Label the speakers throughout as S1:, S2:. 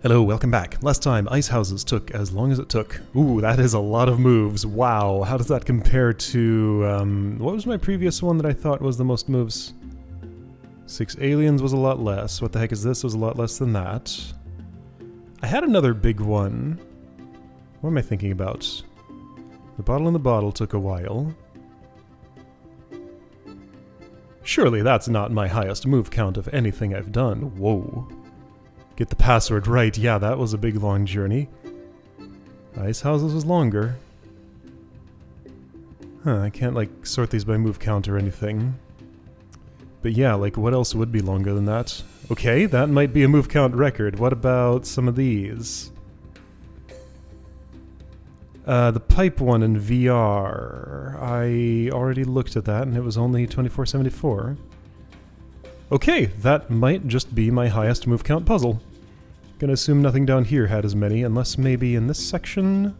S1: Hello, welcome back. Last time, ice houses took as long as it took. Ooh, that is a lot of moves. Wow, how does that compare to, what was my previous one that I thought was the most moves? 6 aliens was a lot less. What the heck is this? It was a lot less than that. I had another big one. What am I thinking about? The bottle in the bottle took a while. Surely that's not my highest move count of anything I've done. Whoa. Get the password right. Yeah, that was a big long journey. Ice houses was longer. Huh, I can't like sort these by move count or anything. But yeah, like what else would be longer than that? Okay, that might be a move count record. What about some of these? The pipe one in VR. I already looked at that and it was only 2474. Okay, that might just be my highest move count puzzle. Gonna assume nothing down here had as many, unless maybe in this section...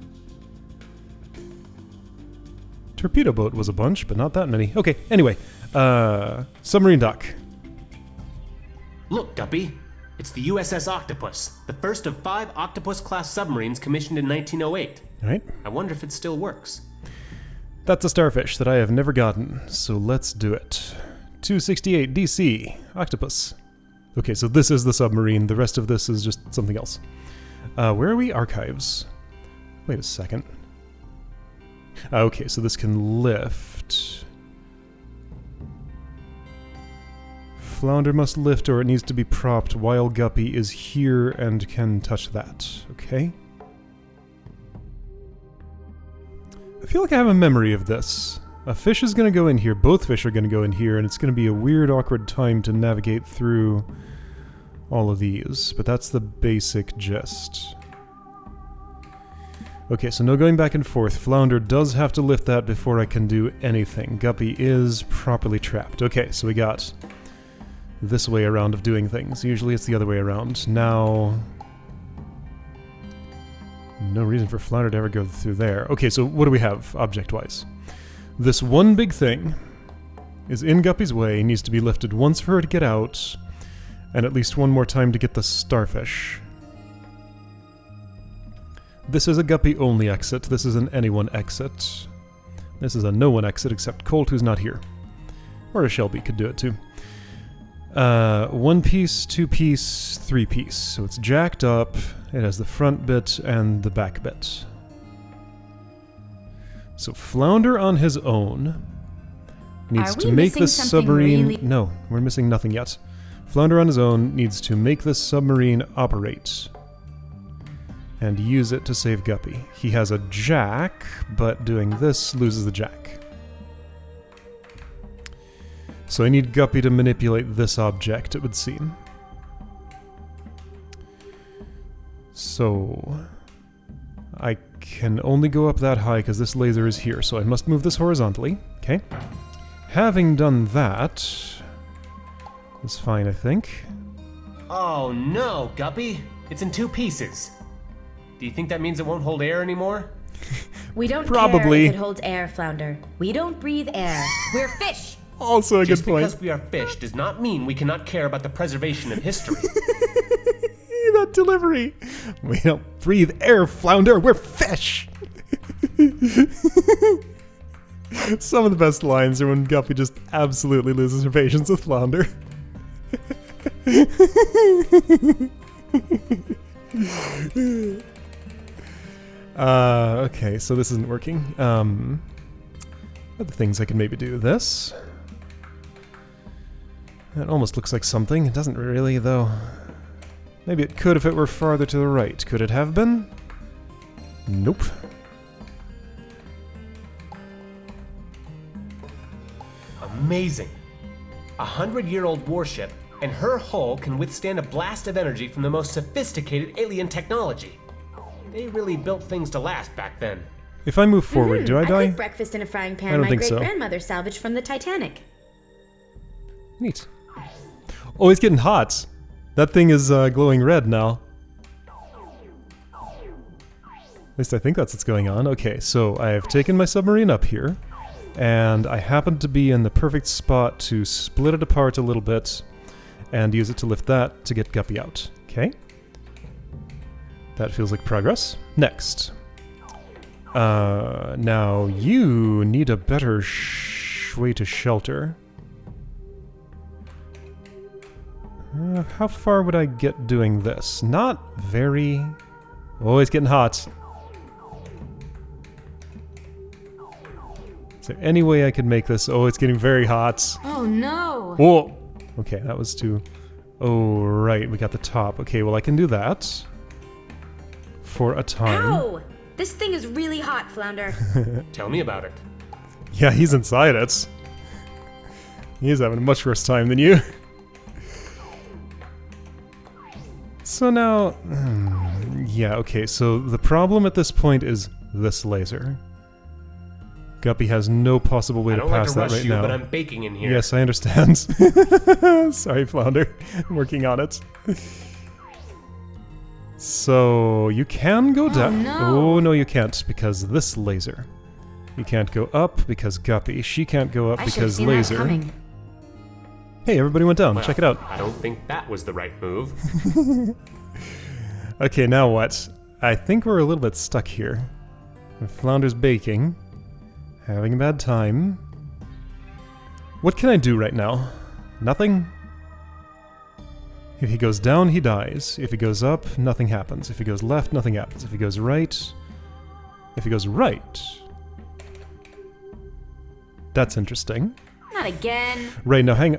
S1: Torpedo boat was a bunch, but not that many. Okay, anyway. Submarine Dock.
S2: Look, Guppy. It's the USS Octopus, the first of 5 Octopus-class submarines commissioned in 1908.
S1: Right.
S2: I wonder if it still works.
S1: That's a starfish that I have never gotten, so let's do it. 268 DC, Octopus. Okay, so this is the submarine. The rest of this is just something else. Where are we? Archives. Wait a second. Okay, so this can lift. Flounder must lift or it needs to be propped while Guppy is here and can touch that. Okay. I feel like I have a memory of this. A fish is going to go in here, both fish are going to go in here, and it's going to be a weird, awkward time to navigate through all of these. But that's the basic gist. Okay, so no going back and forth. Flounder does have to lift that before I can do anything. Guppy is properly trapped. Okay, so we got this way around of doing things. Usually it's the other way around. Now... no reason for Flounder to ever go through there. Okay, so what do we have, object-wise? This one big thing is in Guppy's way, needs to be lifted once for her to get out, and at least one more time to get the starfish. This is a Guppy-only exit. This is an anyone exit. This is a no-one exit except Colt, who's not here. Or a Shelby could do it too. 1 piece, 2 piece, 3 piece. So it's jacked up. It has the front bit and the back bit. So Flounder on his own needs to make this submarine... Really... No, we're missing nothing yet. Flounder on his own needs to make this submarine operate and use it to save Guppy. He has a jack, but doing this loses the jack. So I need Guppy to manipulate this object, it would seem. So... I can only go up that high because this laser is here, so I must move this horizontally. Okay. Having done that... is fine, I think.
S2: Oh no, Guppy! It's in 2 pieces. Do you think that means it won't hold air anymore?
S3: We don't
S1: Probably.
S3: care if it holds air, Flounder. We don't breathe air. We're fish!
S1: Also a good point.
S2: Just because we are fish does not mean we cannot care about the preservation of history.
S1: That delivery. We don't breathe air, Flounder. We're fish. Some of the best lines are when Guppy just absolutely loses her patience with Flounder. Okay, so this isn't working. Other things I can maybe do. This. That almost looks like something. It doesn't really, though. Maybe it could if it were farther to the right. Could it have been? Nope.
S2: Amazing. A 100-year-old warship, and her hull can withstand a blast of energy from the most sophisticated alien technology. They really built things to last back then.
S1: If I move forward, do I die?
S3: I cooked breakfast in a frying pan
S1: I don't
S3: my
S1: think so.
S3: great-grandmother salvaged from the Titanic.
S1: Neat. Oh, it's getting hot. That thing is glowing red now. At least I think that's what's going on. Okay, so I have taken my submarine up here, and I happen to be in the perfect spot to split it apart a little bit and use it to lift that to get Guppy out. Okay? That feels like progress. Next. Now you need a better way to shelter. How far would I get doing this? Not very... Oh, it's getting hot. Is there any way I could make this? Oh, it's getting very hot.
S3: Oh no!
S1: Whoa! Okay, that was too... Oh, right, we got the top. Okay, well I can do that. For a time.
S3: Ow! This thing is really hot, Flounder.
S2: Tell me about it.
S1: Yeah, he's inside it. He's having a much worse time than you. So now... yeah, okay, so the problem at this point is this laser. Guppy has no possible way to pass that right now.
S2: I don't like to rush you, but I'm baking in here.
S1: Yes, I understand. Sorry, Flounder. I'm working on it. So, you can go down.
S3: No.
S1: Oh, no, you can't, because this laser. You can't go up, because Guppy. She can't go up,
S3: I should have
S1: because
S3: seen
S1: laser.
S3: that coming.
S1: Hey, everybody went down.
S2: Well,
S1: Check it out.
S2: I don't think that was the right move.
S1: Okay, now what? I think we're a little bit stuck here. Flounder's baking. Having a bad time. What can I do right now? Nothing? If he goes down, he dies. If he goes up, nothing happens. If he goes left, nothing happens. If he goes right... If he goes right... That's interesting.
S3: Not again.
S1: Right, now hang...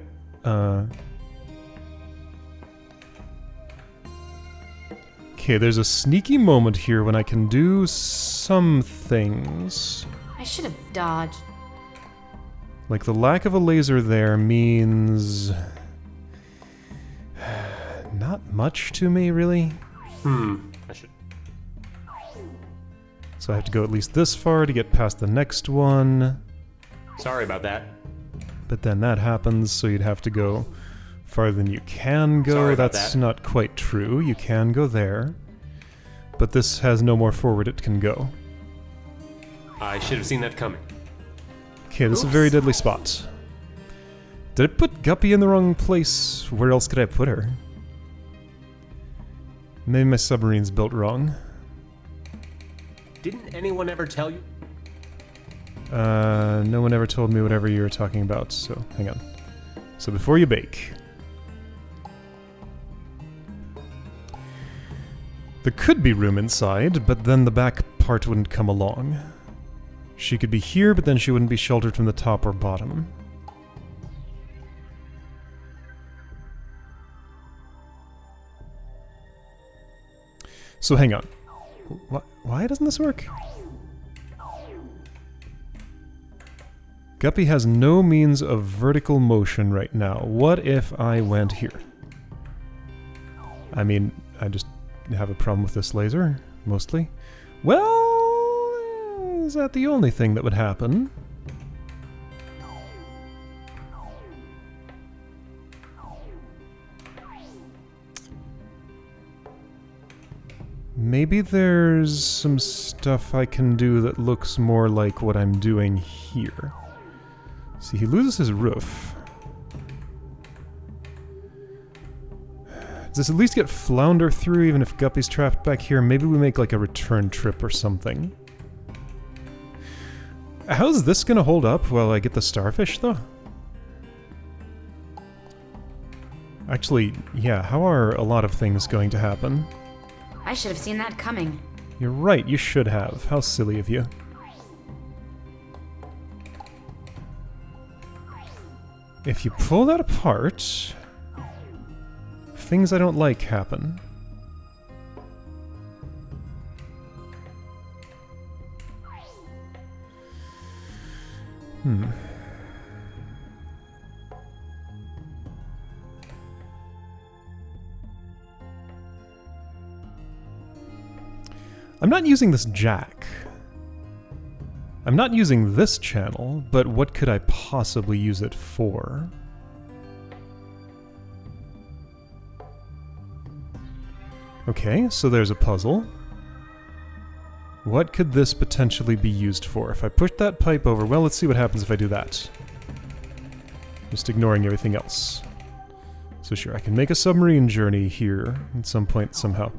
S1: Okay, there's a sneaky moment here when I can do some things.
S3: I should have dodged.
S1: Like, the lack of a laser there means... not much to me, really.
S2: I should...
S1: So I have to go at least this far to get past the next one.
S2: Sorry about that.
S1: But then that happens, so you'd have to go farther than you can go.
S2: Sorry about
S1: That's
S2: that.
S1: not quite true. You can go there. But this has no more forward it can go.
S2: I should have seen that coming.
S1: Okay, this is a very deadly spot. Did I put Guppy in the wrong place? Where else could I put her? Maybe my submarine's built wrong.
S2: Didn't anyone ever tell you?
S1: No one ever told me whatever you were talking about, so hang on. So before you bake... There could be room inside, but then the back part wouldn't come along. She could be here, but then she wouldn't be sheltered from the top or bottom. So hang on. Why doesn't this work? Guppy has no means of vertical motion right now. What if I went here? I mean, I just have a problem with this laser, mostly. Well, is that the only thing that would happen? Maybe there's some stuff I can do that looks more like what I'm doing here. See, he loses his roof. Does this at least get Flounder through, even if Guppy's trapped back here? Maybe we make like a return trip or something. How's this gonna hold up while I get the starfish, though? Actually, yeah, how are a lot of things going to happen?
S3: I should have seen that coming.
S1: You're right, you should have. How silly of you. If you pull that apart, things I don't like happen. I'm not using this jack. I'm not using this channel, but what could I possibly use it for? Okay, so there's a puzzle. What could this potentially be used for? If I push that pipe over, well, let's see what happens if I do that. Just ignoring everything else. So sure, I can make a submarine journey here at some point somehow.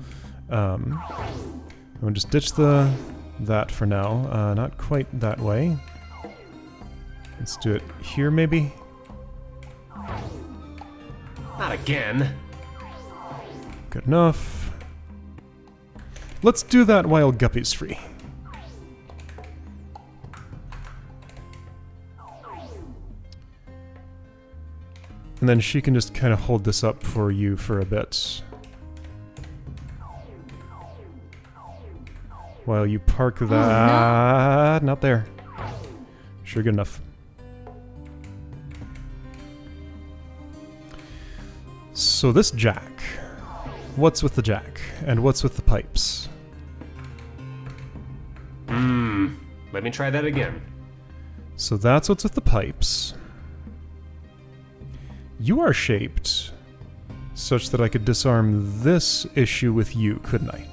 S1: We'll just ditch that for now. Not quite that way. Let's do it here, maybe?
S2: Not again.
S1: Good enough. Let's do that while Guppy's free. And then she can just kind of hold this up for you for a bit. While you park that...
S3: Oh, no.
S1: Not there. Sure, good enough. So this jack. What's with the jack? And what's with the pipes?
S2: Let me try that again.
S1: So that's what's with the pipes. You are shaped such that I could disarm this issue with you, couldn't I?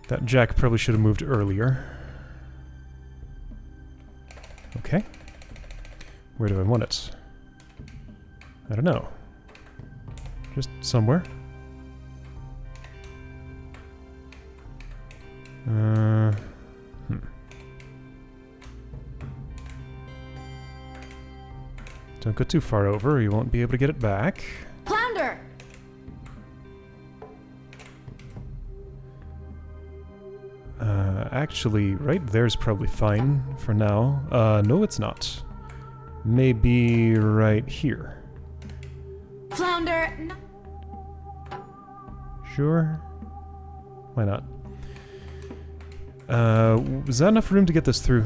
S1: That jack probably should have moved earlier. Okay. Where do I want it? I don't know. Just somewhere. Don't go too far over, or you won't be able to get it back.
S3: Flounder!
S1: Actually, right there's probably fine for now. No, it's not. Maybe right here.
S3: Flounder! No.
S1: Sure. Why not? Is that enough room to get this through?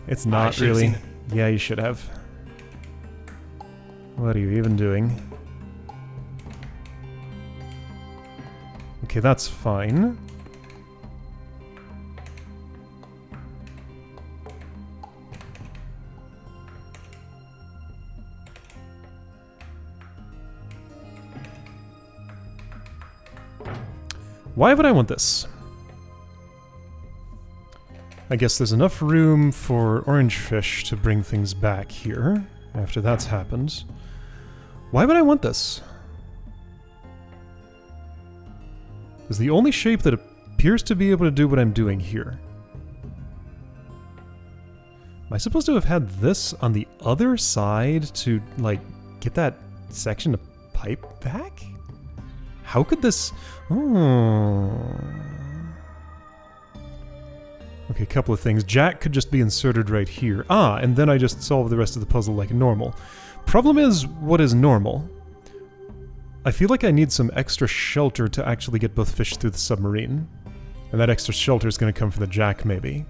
S1: It's not really. Yeah, you should have. What are you even doing? Okay, that's fine. Why would I want this? I guess there's enough room for orange fish to bring things back here after that's happened. Why would I want this? It's the only shape that appears to be able to do what I'm doing here. Am I supposed to have had this on the other side to, like, get that section of pipe back? How could this... Oh. Okay, a couple of things. Jack could just be inserted right here. Ah, and then I just solve the rest of the puzzle like normal. Problem is, what is normal? I feel like I need some extra shelter to actually get both fish through the submarine. And that extra shelter is going to come from the jack, maybe.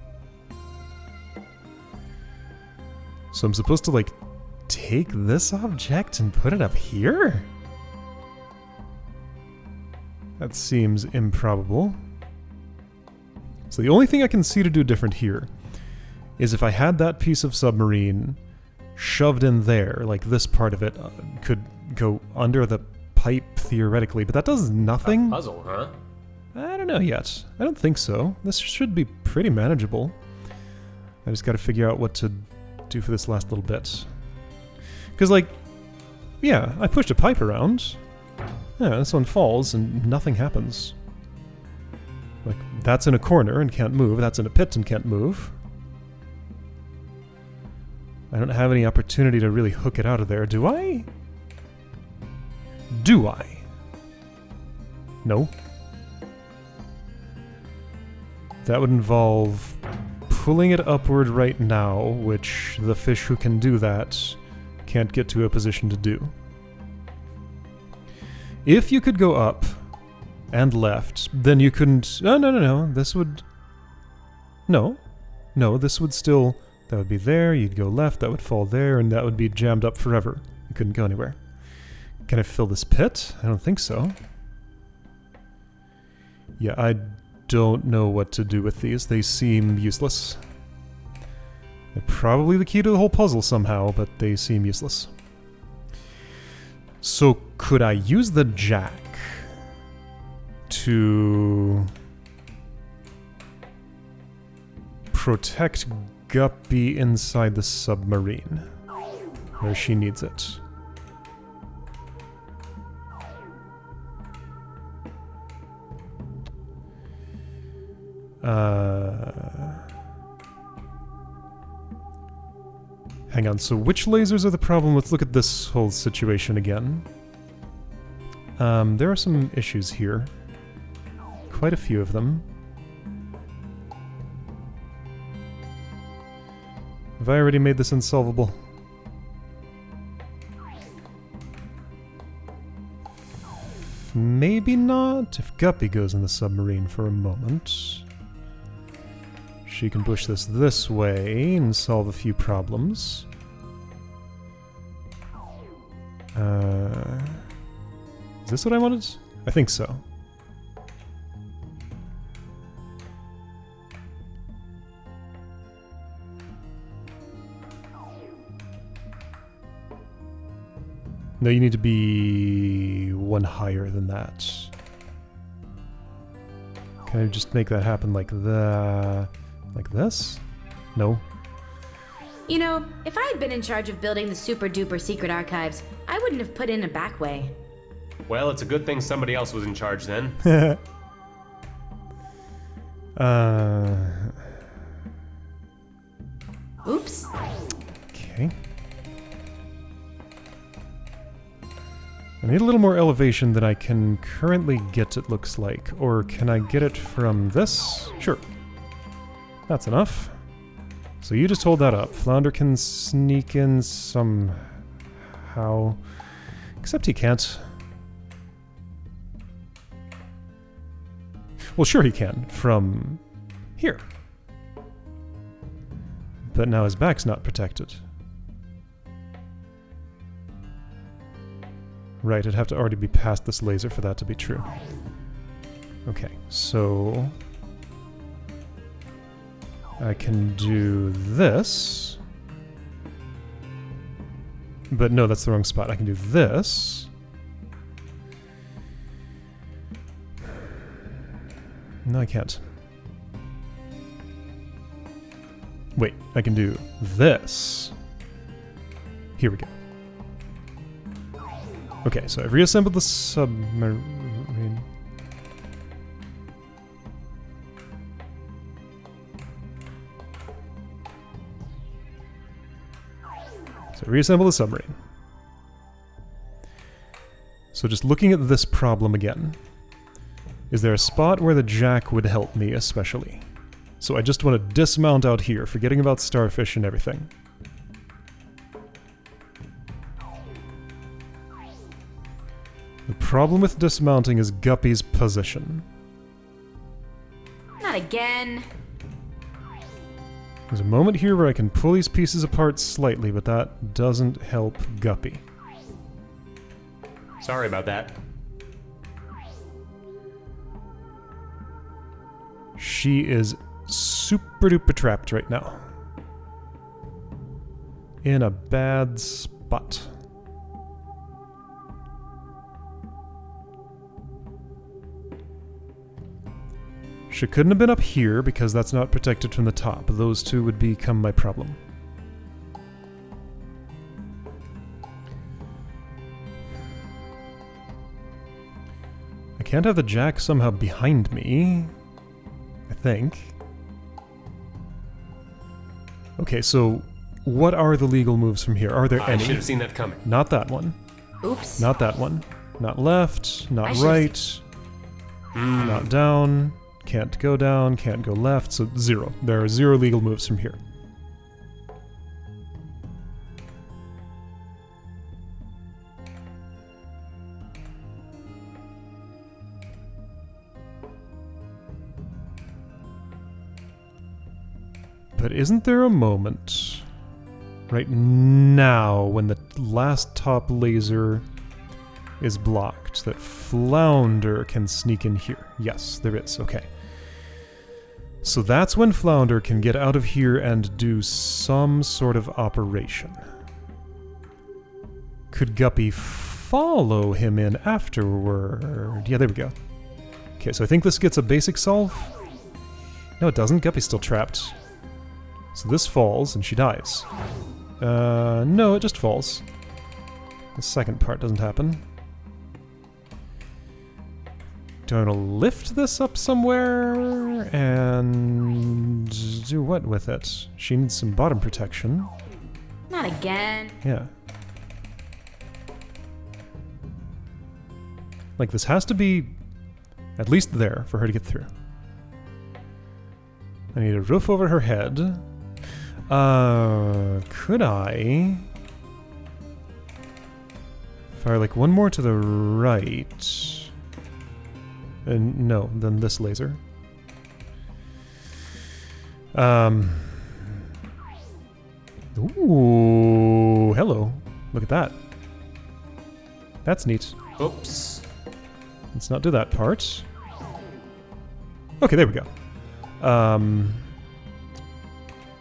S1: So I'm supposed to, like, take this object and put it up here? That seems improbable. So the only thing I can see to do different here is if I had that piece of submarine shoved in there, like this part of it could go under the pipe theoretically, but that does nothing.
S2: A puzzle, huh?
S1: I don't know yet. I don't think so. This should be pretty manageable. I just gotta figure out what to do for this last little bit. Because, like, yeah, I pushed a pipe around. Yeah, this one falls and nothing happens. Like, that's in a corner and can't move. That's in a pit and can't move. I don't have any opportunity to really hook it out of there, do I? Do I? No. That would involve pulling it upward right now, which the fish who can do that can't get to a position to do. If you could go up and left, then you couldn't... Oh, no. This would... No, this would still... That would be there, you'd go left, that would fall there, and that would be jammed up forever. You couldn't go anywhere. Can I fill this pit? I don't think so. Yeah, I don't know what to do with these. They seem useless. They're probably the key to the whole puzzle somehow, but they seem useless. So could I use the jack to protect Guppy inside the submarine, where she needs it? Hang on, so which lasers are the problem? Let's look at this whole situation again. There are some issues here. Quite a few of them. Have I already made this insolvable? Maybe not. If Guppy goes in the submarine for a moment, she can push this way and solve a few problems. Is this what I wanted? I think so. No, you need to be one higher than that. Can I just make that happen like that? Like this? No.
S3: You know, if I had been in charge of building the super-duper secret archives, I wouldn't have put in a back way.
S2: Well, it's a good thing somebody else was in charge then.
S3: Oops.
S1: Okay. I need a little more elevation than I can currently get, it looks like. Or can I get it from this? Sure. That's enough. So you just hold that up. Flounder can sneak in somehow. Except he can't. Well, sure he can. From here. But now his back's not protected. Right, it'd have to already be past this laser for that to be true. Okay, so I can do this. But no, that's the wrong spot. I can do this. No, I can't. Wait, I can do this. Here we go. Okay, so I've reassembled the submarine. So reassemble the submarine. So just looking at this problem again. Is there a spot where the jack would help me especially? So I just want to dismount out here, forgetting about starfish and everything. The problem with dismounting is Guppy's position.
S3: Not again.
S1: There's a moment here where I can pull these pieces apart slightly, but that doesn't help Guppy.
S2: Sorry about that.
S1: She is super duper trapped right now. In a bad spot. She couldn't have been up here because that's not protected from the top. Those two would become my problem. I can't have the jack somehow behind me, I think. Okay, so what are the legal moves from here? Are there any?
S2: I should have seen that coming.
S1: Not that one.
S3: Oops.
S1: Not that one. Not left. Not right. Not down. Can't go down. Can't go left. So 0. There are 0 legal moves from here. But isn't there a moment right now when the last top laser is blocked that Flounder can sneak in here? Yes, there is. Okay. So that's when Flounder can get out of here and do some sort of operation. Could Guppy follow him in afterward? Yeah, there we go. Okay, so I think this gets a basic solve. No, it doesn't. Guppy's still trapped. So this falls, and she dies. No, it just falls. The second part doesn't happen. Do I want to lift this up somewhere and do what with it? She needs some bottom protection.
S3: Not again.
S1: Yeah. Like, this has to be at least there for her to get through. I need a roof over her head. Could I fire like one more to the right? And no, then this laser. Ooh, hello. Look at that. That's neat.
S2: Oops.
S1: Let's not do that part. Okay, there we go.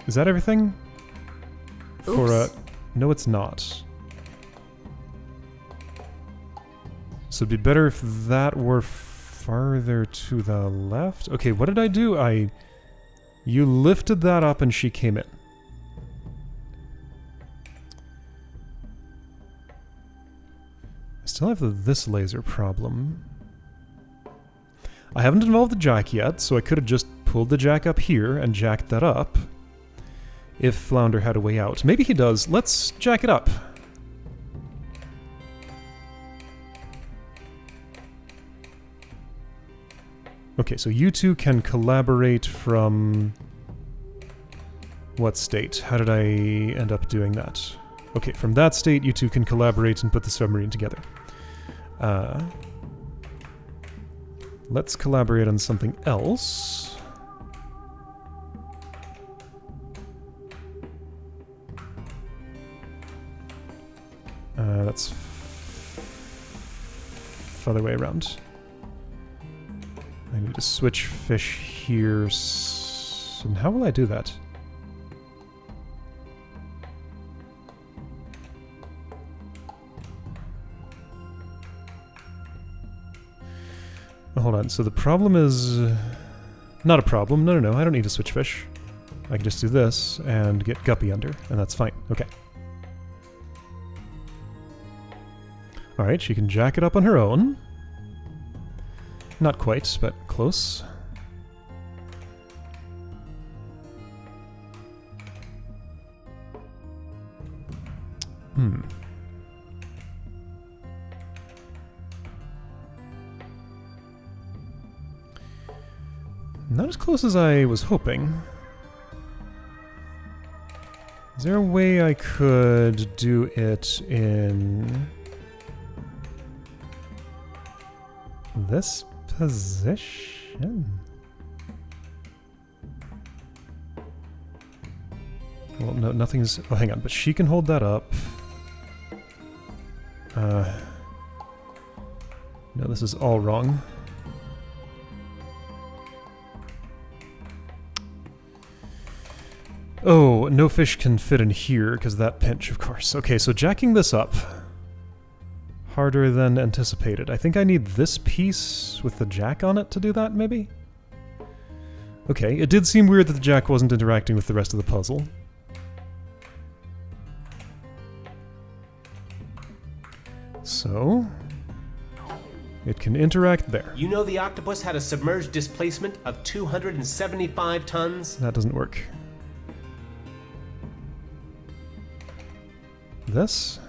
S1: Is that everything?
S3: Oops.
S1: No, it's not. So it'd be better if that were farther to the left. Okay, what did I do? You lifted that up and she came in. I still have this laser problem. I haven't involved the jack yet, so I could have just pulled the jack up here and jacked that up if Flounder had a way out. Maybe he does. Let's jack it up. Okay, so you two can collaborate from what state? How did I end up doing that? Okay, from that state, you two can collaborate and put the submarine together. Let's collaborate on something else. That's other way around. I need to switch fish here. And how will I do that? Oh, hold on. So the problem is... not a problem. No, I don't need to switch fish. I can just do this and get Guppy under, and that's fine. Okay. Alright, she can jack it up on her own. Not quite, but close. Not as close as I was hoping. Is there a way I could do it in this position? Well, no, nothing's... oh, hang on, but she can hold that up. No, this is all wrong. Oh, no fish can fit in here because of that pinch, of course. Okay, so jacking this up. Harder than anticipated. I think I need this piece with the jack on it to do that, maybe? Okay, it did seem weird that the jack wasn't interacting with the rest of the puzzle. So... it can interact there.
S2: You know the octopus had a submerged displacement of 275 tons?
S1: That doesn't work. This?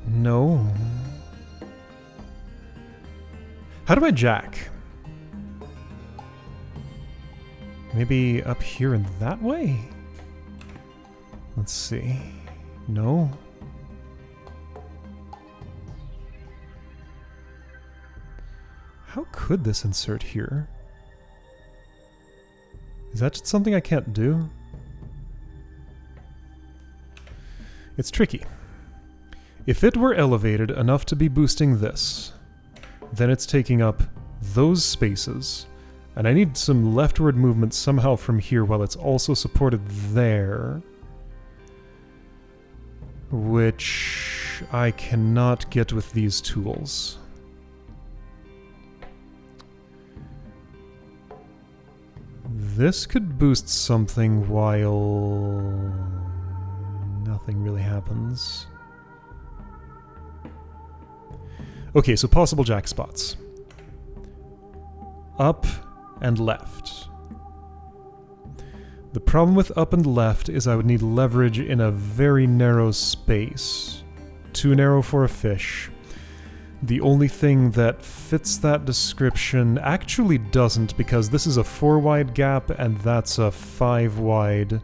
S1: No. How do I jack? Maybe up here in that way? Let's see. No. How could this insert here? Is that just something I can't do? It's tricky. If it were elevated enough to be boosting this, then it's taking up those spaces. And I need some leftward movement somehow from here while it's also supported there. Which I cannot get with these tools. This could boost something while nothing really happens. Okay, so possible jack spots. Up and left. The problem with up and left is I would need leverage in a very narrow space. Too narrow for a fish. The only thing that fits that description actually doesn't, because this is a 4 wide gap and that's a 5 wide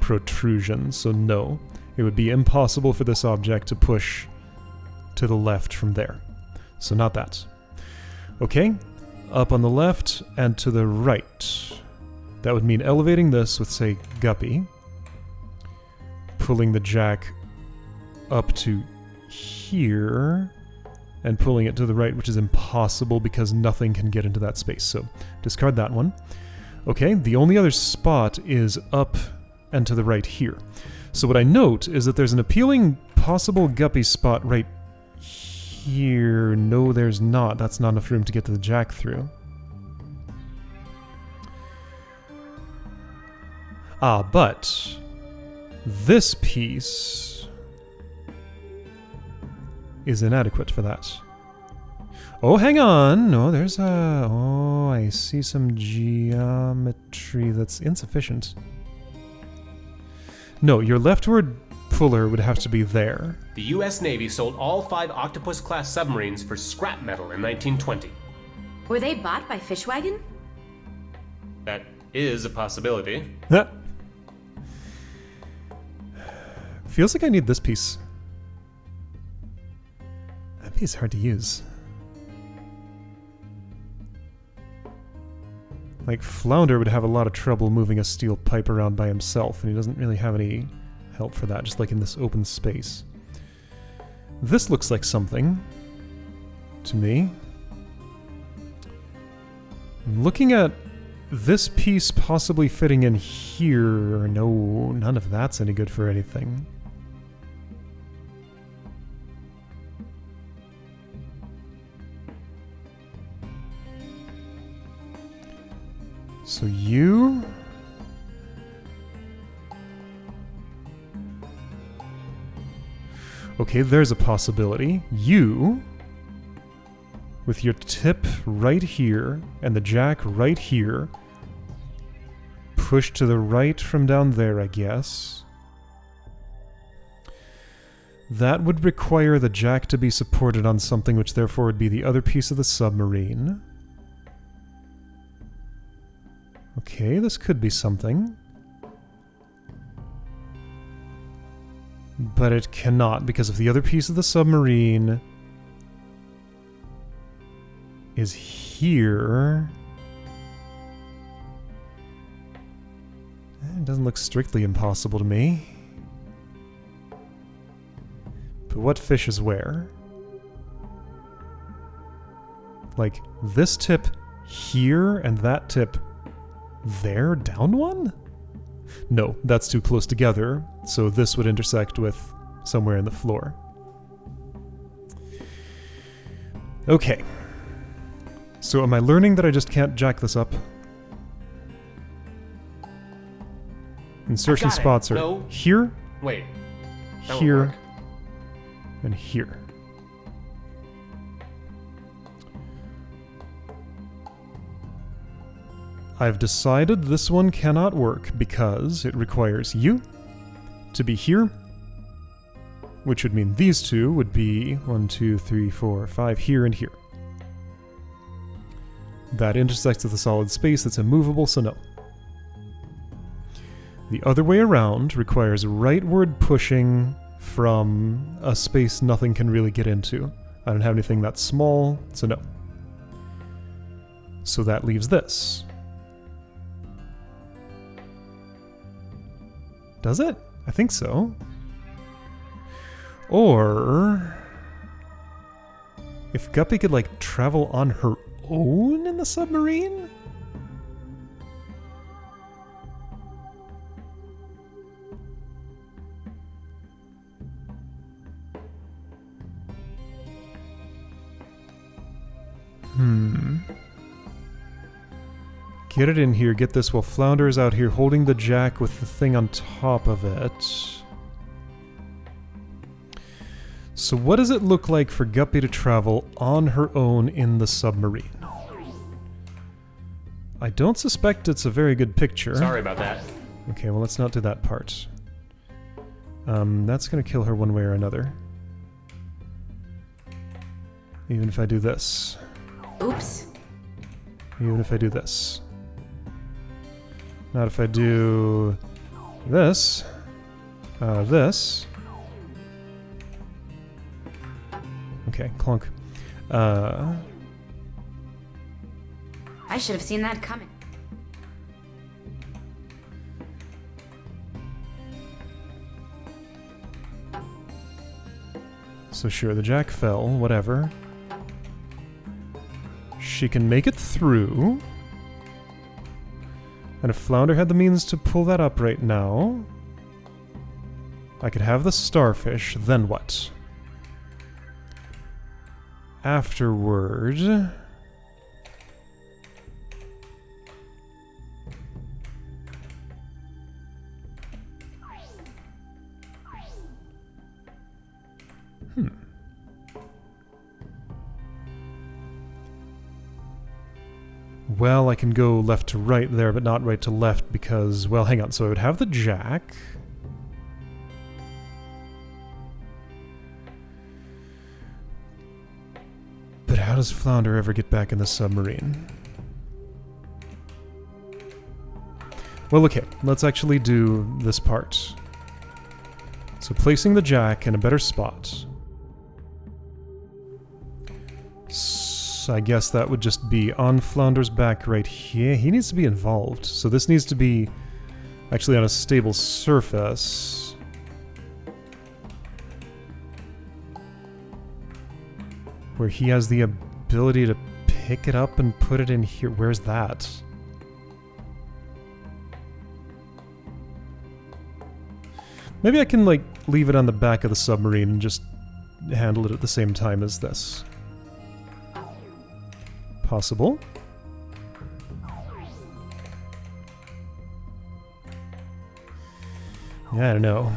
S1: protrusion, so no. It would be impossible for this object to push to the left from there. So not that. Okay, up on the left and to the right. That would mean elevating this with, say, Guppy. Pulling the jack up to here. And pulling it to the right, which is impossible because nothing can get into that space. So discard that one. Okay, the only other spot is up and to the right here. So what I note is that there's an appealing possible Guppy spot right here. No, there's not. That's not enough room to get to the jack through. Ah, but this piece is inadequate for that. Oh, hang on. No, there's a... Oh, I see some geometry that's insufficient. No, your leftward puller would have to be there.
S2: The U.S. Navy sold all 5 Octopus-class submarines for scrap metal in 1920.
S3: Were they bought by Fishwagon?
S2: That is a possibility.
S1: Feels like I need this piece. That piece is hard to use. Like, Flounder would have a lot of trouble moving a steel pipe around by himself, and he doesn't really have any help for that, just like in this open space. This looks like something to me. I'm looking at this piece possibly fitting in here. No, none of that's any good for anything. So you... Okay, there's a possibility. You, with your tip right here and the jack right here, push to the right from down there, I guess. That would require the jack to be supported on something, which therefore would be the other piece of the submarine. Okay, this could be something. But it cannot, because if the other piece of the submarine is here... It doesn't look strictly impossible to me. But what fish is where? Like, this tip here and that tip there, down one? No, that's too close together, so this would intersect with somewhere in the floor. Okay. So am I learning that I just can't jack this up? Insertion spots are here,
S2: Wait.
S1: here, and here. I've decided this one cannot work because it requires you to be here, which would mean these two would be 1, 2, 3, 4, 5 here and here. That intersects with a solid space that's immovable, so no. The other way around requires rightward pushing from a space nothing can really get into. I don't have anything that small, so no. So that leaves this. Does it? I think so. Or if Guppy could like travel on her own in the submarine? Get it in here, get this while Flounder is out here holding the jack with the thing on top of it. So what does it look like for Guppy to travel on her own in the submarine? I don't suspect it's a very good picture.
S2: Sorry about that.
S1: Okay, well let's not do that part. That's gonna kill her one way or another. Even if I do this.
S3: Oops.
S1: Even if I do this. Not if I do this. This. Okay, clunk.
S3: I should have seen that coming.
S1: So sure, the jack fell, whatever. She can make it through. And if Flounder had the means to pull that up right now, I could have the starfish, then what? Afterward... Well, I can go left to right there, but not right to left because, well, hang on. So I would have the jack. But how does Flounder ever get back in the submarine? Well, okay. Let's actually do this part. So placing the jack in a better spot. I guess that would just be on Flounder's back right here. He needs to be involved. So this needs to be actually on a stable surface. Where he has the ability to pick it up and put it in here. Where's that? Maybe I can, like, leave it on the back of the submarine and just handle it at the same time as this. Possible. Yeah, I don't know.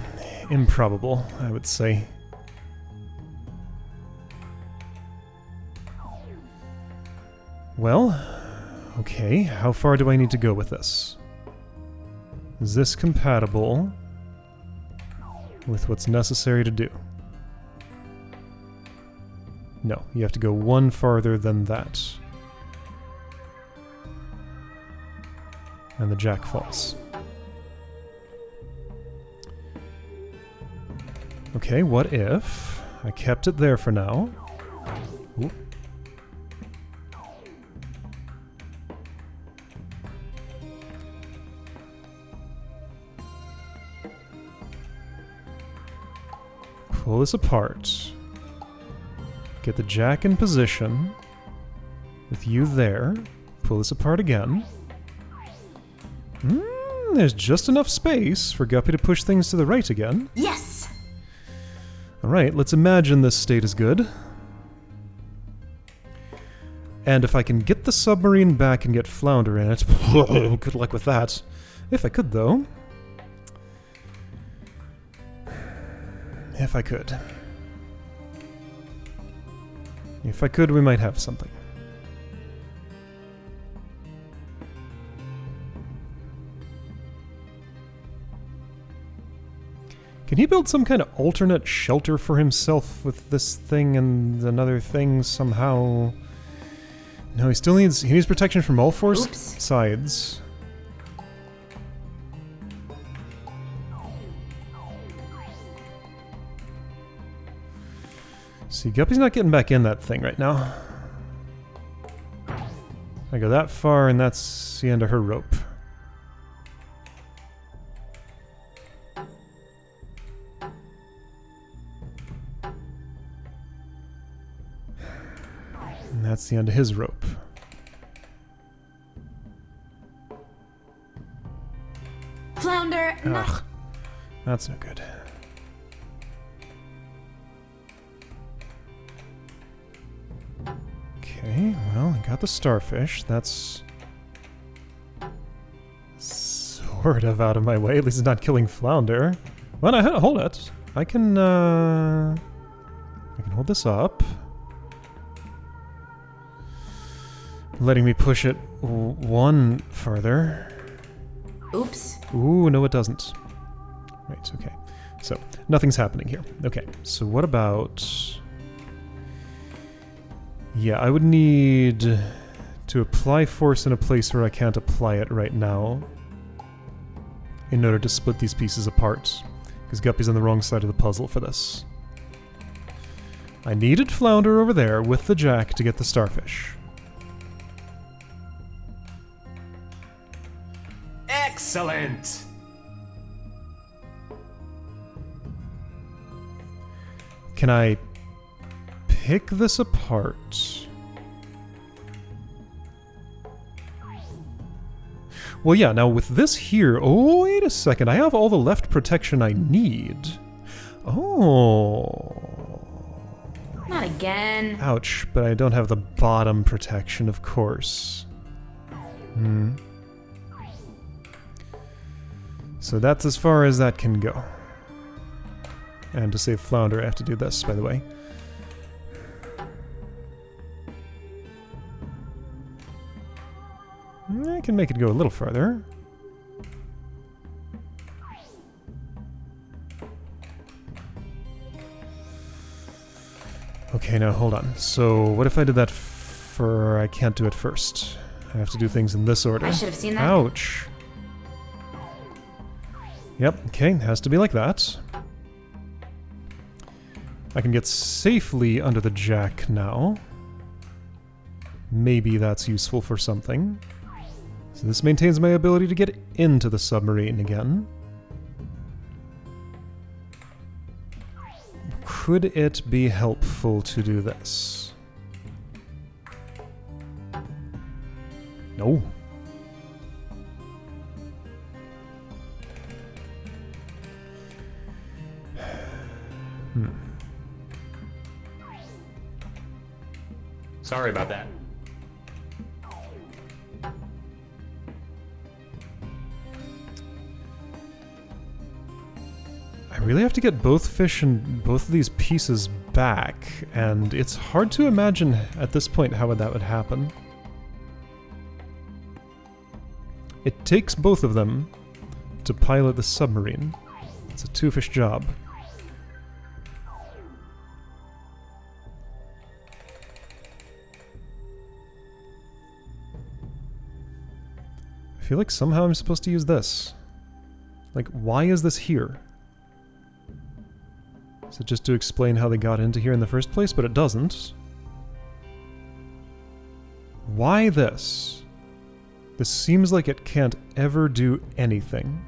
S1: Improbable, I would say. Well, okay, how far do I need to go with this? Is this compatible with what's necessary to do? No, you have to go one farther than that. And the jack falls. Okay, what if I kept it there for now? Ooh. Pull this apart. Get the jack in position. With you there. Pull this apart again. There's just enough space for Guppy to push things to the right again.
S3: Yes!
S1: Alright, let's imagine this state is good. And if I can get the submarine back and get Flounder in it... good luck with that. If I could, though. If I could. If I could, we might have something. Can he build some kind of alternate shelter for himself with this thing and another thing somehow? No, he needs protection from all four sides. See, Guppy's not getting back in that thing right now. I go that far and that's the end of her rope. That's the end of his rope.
S3: Flounder, not.
S1: Ugh, that's no good. Okay, well, I got the starfish. That's sort of out of my way. At least it's not killing flounder. Well, hold it. I can hold this up. Letting me push it one further.
S3: Oops.
S1: Ooh, no it doesn't. Right, okay. So, nothing's happening here. Okay, so what about... Yeah, I would need to apply force in a place where I can't apply it right now in order to split these pieces apart, because Guppy's on the wrong side of the puzzle for this. I needed flounder over there with the jack to get the starfish.
S2: Excellent!
S1: Can I pick this apart? Well, yeah, now with this here... Oh, wait a second. I have all the left protection I need. Oh.
S3: Not again.
S1: Ouch, but I don't have the bottom protection, of course. So that's as far as that can go. And to save flounder, I have to do this, by the way. I can make it go a little farther. Okay, now hold on. So what if I did that for... I can't do it first. I have to do things in this order.
S3: I should have seen that.
S1: Ouch. Yep, okay, has to be like that. I can get safely under the jack now. Maybe that's useful for something. So this maintains my ability to get into the submarine again. Could it be helpful to do this? No.
S2: Sorry about that.
S1: I really have to get both fish and both of these pieces back, and it's hard to imagine at this point how that would happen. It takes both of them to pilot the submarine. It's a two-fish job. I feel like somehow I'm supposed to use this. Like, why is this here? Is it just to explain how they got into here in the first place? But it doesn't. Why this? This seems like it can't ever do anything.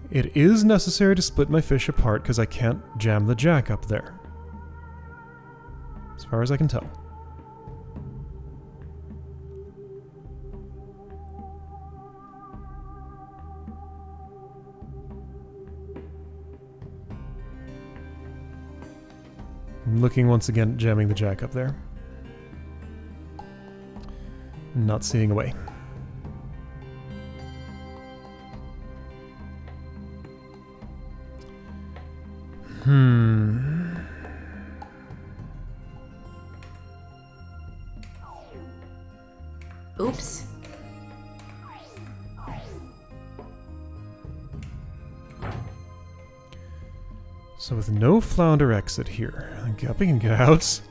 S1: It is necessary to split my fish apart because I can't jam the jack up there. As far as I can tell. I'm looking once again at jamming the jack up there. Not seeing a way.
S3: Oops.
S1: So with no flounder exit here, Guppy can get out.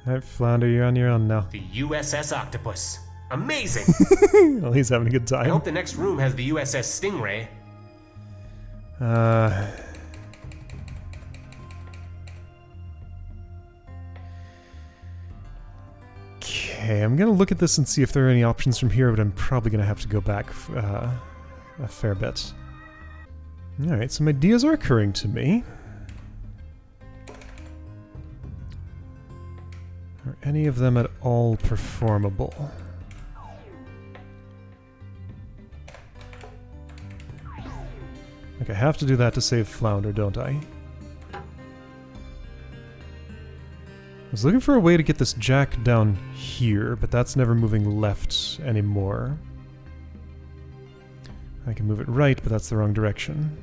S1: Alright, flounder, you're on your own now.
S2: The USS Octopus. Amazing!
S1: Well, he's having a good
S2: I
S1: time.
S2: hope the next room has the USS Stingray.
S1: Okay, I'm gonna look at this and see if there are any options from here, but I'm probably gonna have to go back a fair bit. Alright, some ideas are occurring to me. Are any of them at all performable? Like, I have to do that to save Flounder, don't I? I was looking for a way to get this jack down here, but that's never moving left anymore. I can move it right, but that's the wrong direction.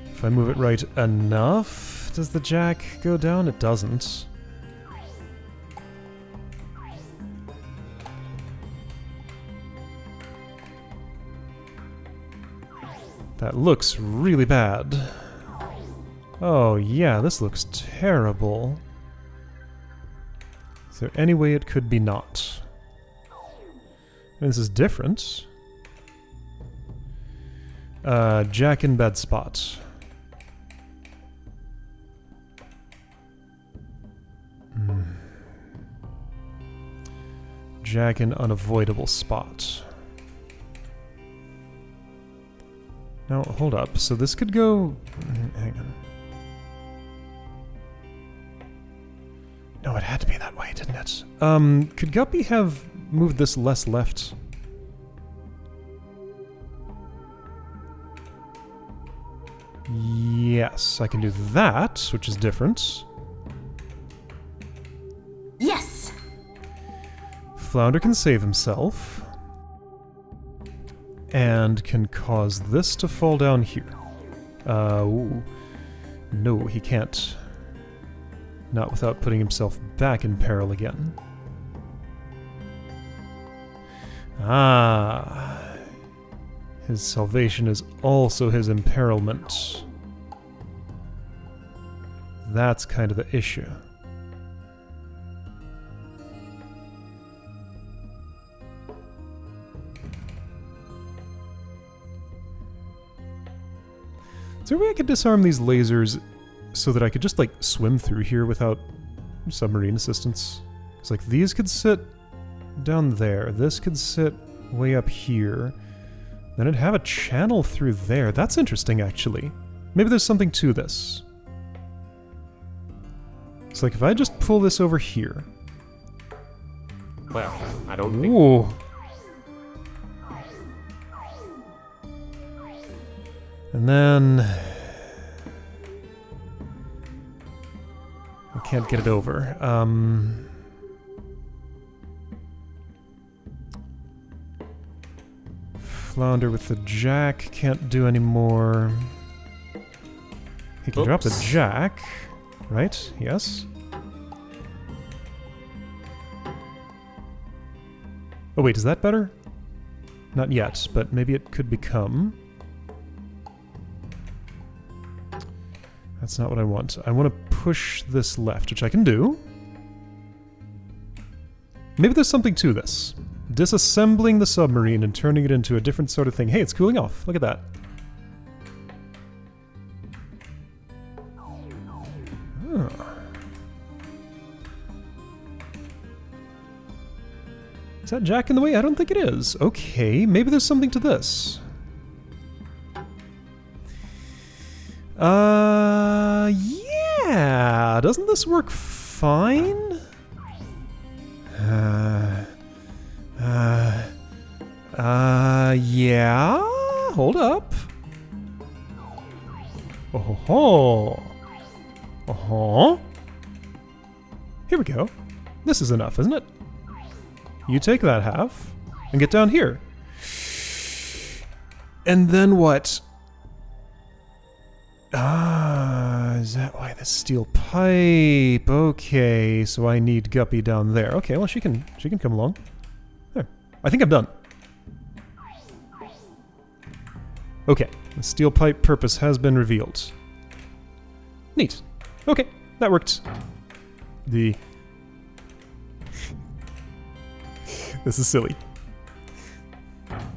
S1: If I move it right enough, does the jack go down? It doesn't. That looks really bad. Oh yeah, this looks terrible. Is there any way it could be not? And this is different. Jack in bed spot. Jack in unavoidable spot. Now, hold up. So this could go... Hang on. No, it had to be that way, didn't it? Could Guppy have moved this less left? Yes, I can do that, which is different.
S3: Yes!
S1: Flounder can save himself. And can cause this to fall down here. Ooh. No, he can't. Not without putting himself back in peril again. Ah. His salvation is also his imperilment. That's kind of the issue. Is there a way I could disarm these lasers so that I could just, like, swim through here without submarine assistance? Because, like, these could sit down there. This could sit way up here. Then it'd have a channel through there. That's interesting, actually. Maybe there's something to this. It's like, if I just pull this over here...
S2: Well, I don't think...
S1: Ooh. And then... I can't get it over. Flounder with the jack can't do any more. He can drop the jack, right? Yes. Oh wait, is that better? Not yet, but maybe it could become. That's not what I want. I want to push this left, which I can do. Maybe there's something to this. Disassembling the submarine and turning it into a different sort of thing. Hey, it's cooling off. Look at that. Oh. Is that jack in the way? I don't think it is. Okay, maybe there's something to this. Yeah. Doesn't this work fine? Yeah. Hold up. Oh ho. Here we go. This is enough, isn't it? You take that half and get down here. And then what? Is that why the steel pipe? Okay, so I need Guppy down there. Okay, well she can come along. There. I think I'm done. Okay, the steel pipe purpose has been revealed. Neat. Okay, that worked. This is silly.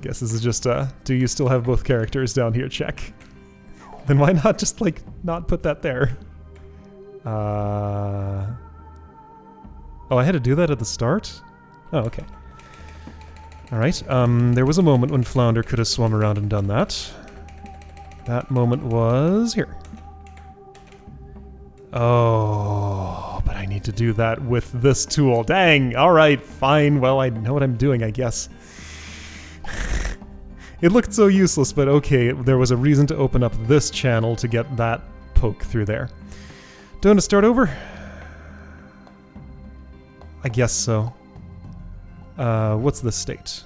S1: Guess this is just, do you still have both characters down here? Check. Then why not just, like, not put that there? Oh, I had to do that at the start? Oh, okay. Alright, there was a moment when Flounder could have swum around and done that. That moment was here. Oh, but I need to do that with this tool. Dang! Alright, fine. Well, I know what I'm doing, I guess. It looked so useless, but okay, there was a reason to open up this channel to get that poke through there. Do you want to start over? I guess so. What's the state?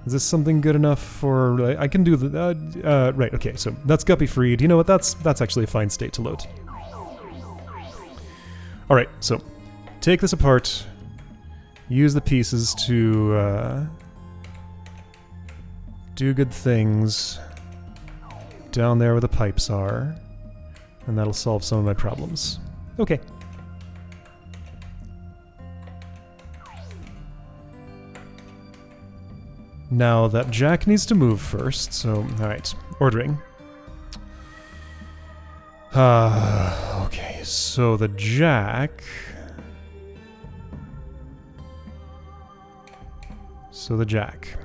S1: Is this something good enough for... I can do the... right, okay, so that's guppy freed. You know what, that's actually a fine state to load. Alright, so take this apart. Use the pieces to do good things down there where the pipes are. And that'll solve some of my problems. Okay. Now that jack needs to move first, so, alright, ordering. Okay, so the jack... So the jack.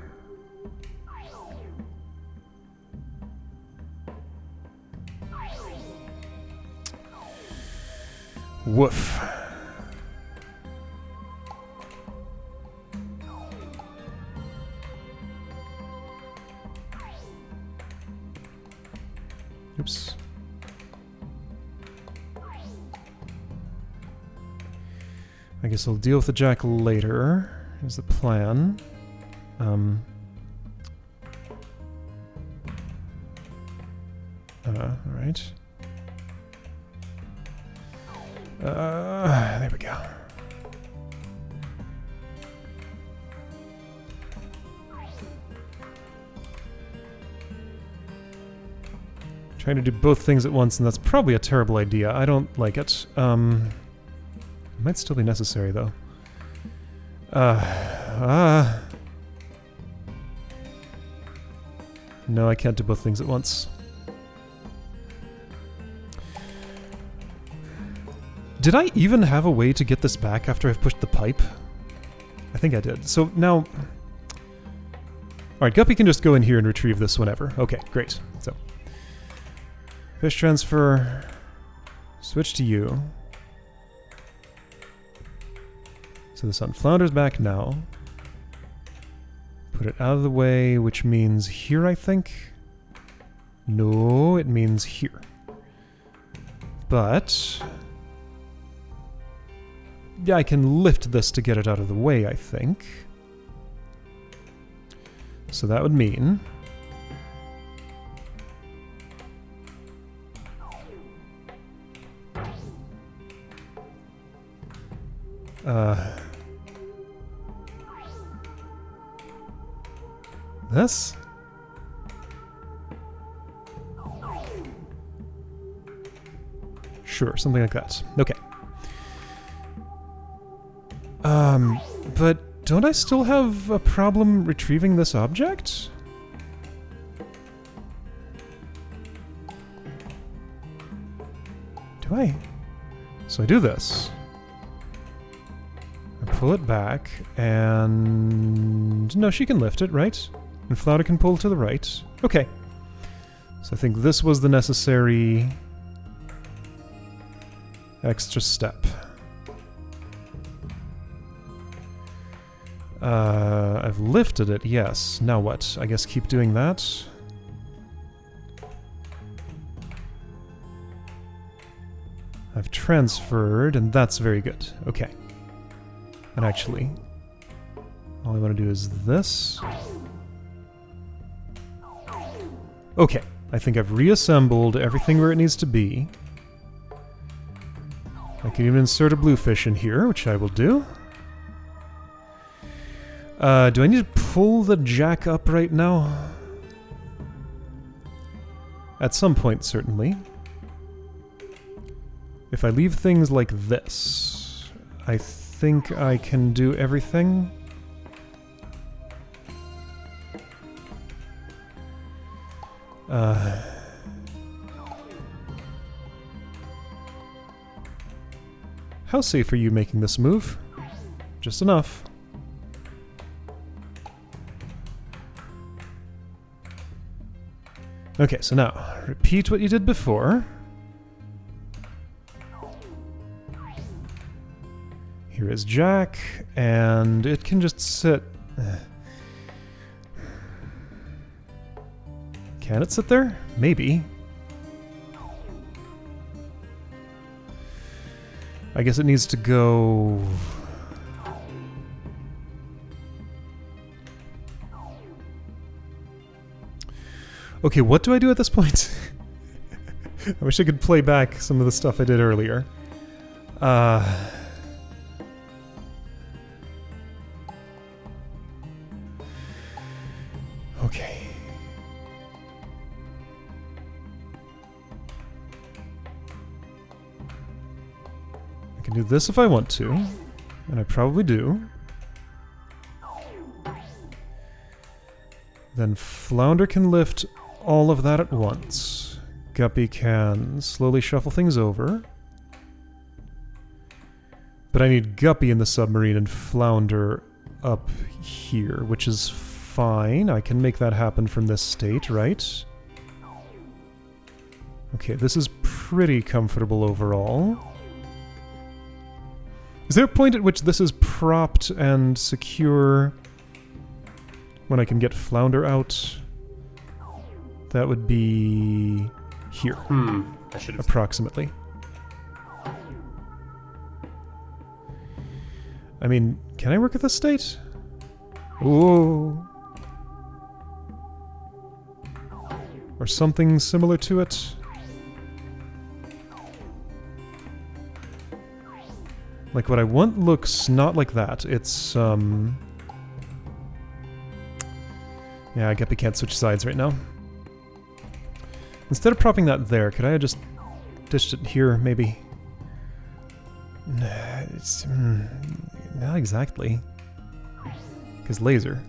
S1: Woof. Oops. I guess I'll deal with the jack later, is the plan. Alright. There we go. Trying to do both things at once, and that's probably a terrible idea. I don't like it. It might still be necessary, though. No, I can't do both things at once. Did I even have a way to get this back after I've pushed the pipe? I think I did. So now... Alright, Guppy can just go in here and retrieve this whenever. Okay, great. So... Fish transfer... Switch to you. So the sun flounders back now. Put it out of the way, which means here, I think? No, it means here. But... yeah, I can lift this to get it out of the way, I think. So that would mean... this? Sure, something like that. Okay. But don't I still have a problem retrieving this object? Do I? So I do this. I pull it back, and... no, she can lift it, right? And Flounder can pull to the right. Okay. So I think this was the necessary... extra step. I've lifted it, yes. Now what? I guess keep doing that. I've transferred, and that's very good. Okay. And actually, all I want to do is this. Okay, I think I've reassembled everything where it needs to be. I can even insert a bluefish in here, which I will do. Do I need to pull the jack up right now? At some point, certainly. If I leave things like this, I think I can do everything. How safe are you making this move? Just enough. Okay, so now, repeat what you did before. Here is Jack, and it can just sit... Can it sit there? Maybe. I guess it needs to go... Okay, what do I do at this point? I wish I could play back some of the stuff I did earlier. Okay. I can do this if I want to, and I probably do. Then Flounder can lift all of that at once. Guppy can slowly shuffle things over. But I need Guppy in the submarine and Flounder up here, which is fine. I can make that happen from this state, right? Okay, this is pretty comfortable overall. Is there a point at which this is propped and secure when I can get Flounder out? That would be here.
S2: I should have...
S1: Approximately. I mean, can I work at this state? Ooh. Or something similar to it. Like, what I want looks not like that. It's, yeah, Guppy can't switch sides right now. Instead of propping that there, could I have just dished it here, maybe? It's, not exactly. Because laser.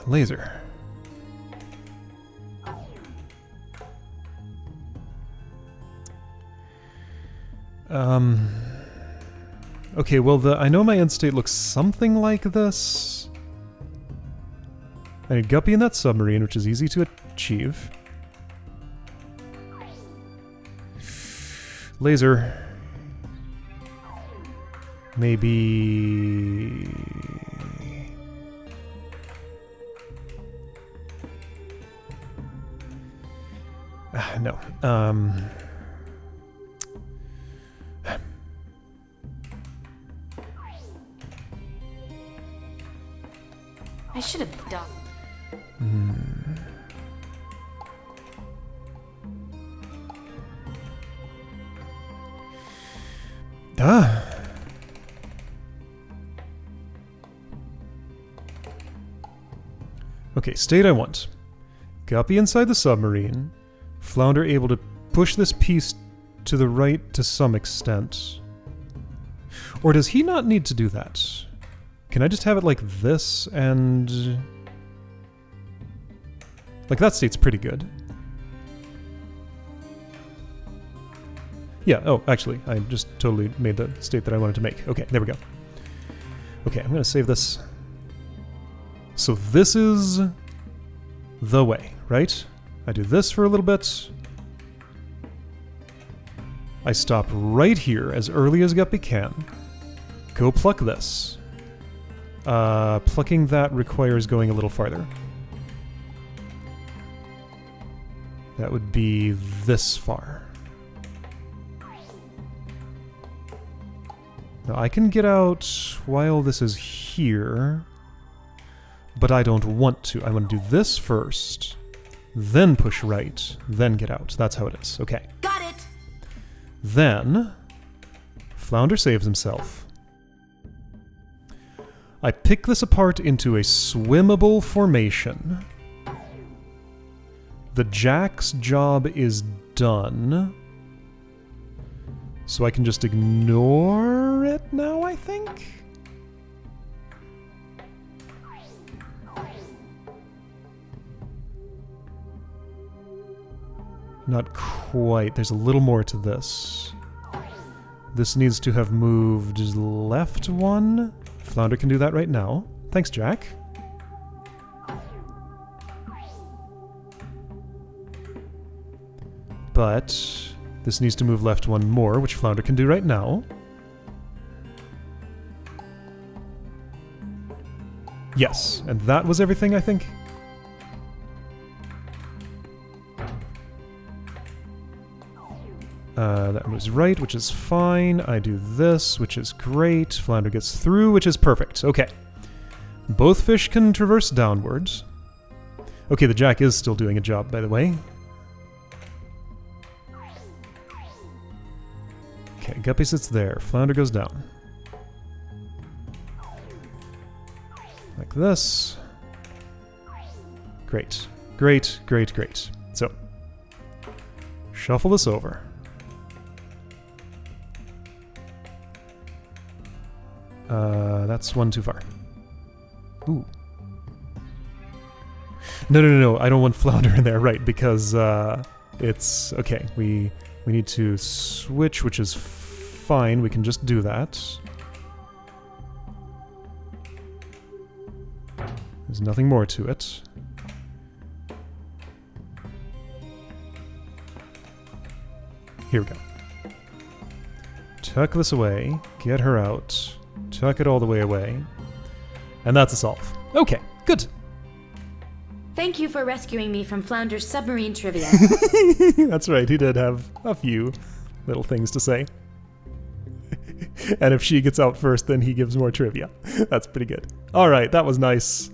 S1: Laser. Okay, well, I know my end state looks something like this. I need Guppy in that submarine, which is easy to achieve. Laser. Maybe... no.
S3: I should have done.
S1: Okay, state I want. Guppy inside the submarine. Flounder able to push this piece to the right to some extent. Or does he not need to do that? Can I just have it like this and... Like, that state's pretty good. Yeah, oh, actually, I just totally made the state that I wanted to make. Okay, there we go. Okay, I'm gonna save this. So this is the way, right? I do this for a little bit. I stop right here as early as Guppy can. Go pluck this. Plucking that requires going a little farther. That would be this far. Now I can get out while this is here, but I don't want to. I want to do this first, then push right, then get out. That's how it is. Okay.
S3: Got it!
S1: Then, Flounder saves himself. I pick this apart into a swimmable formation. The Jack's job is done. So I can just ignore it now, I think? Not quite. There's a little more to this. This needs to have moved left one, Flounder can do that right now. Thanks, Jack. But this needs to move left one more, which Flounder can do right now. Yes, and that was everything, I think. That was right, which is fine. I do this, which is great. Flounder gets through, which is perfect. Okay. Both fish can traverse downwards. Okay, the Jack is still doing a job, by the way. Okay, Guppy sits there. Flounder goes down. Like this. Great. Great, great, great. So, shuffle this over. That's one too far. Ooh. No. I don't want Flounder in there, right, because it's... Okay, we need to switch, which is fine. We can just do that. There's nothing more to it. Here we go. Tuck this away. Get her out. Tuck it all the way away. And that's a solve. Okay, good.
S3: Thank you for rescuing me from Flounder's submarine trivia.
S1: That's right, he did have a few little things to say. And if she gets out first, then he gives more trivia. That's pretty good. Alright, that was nice.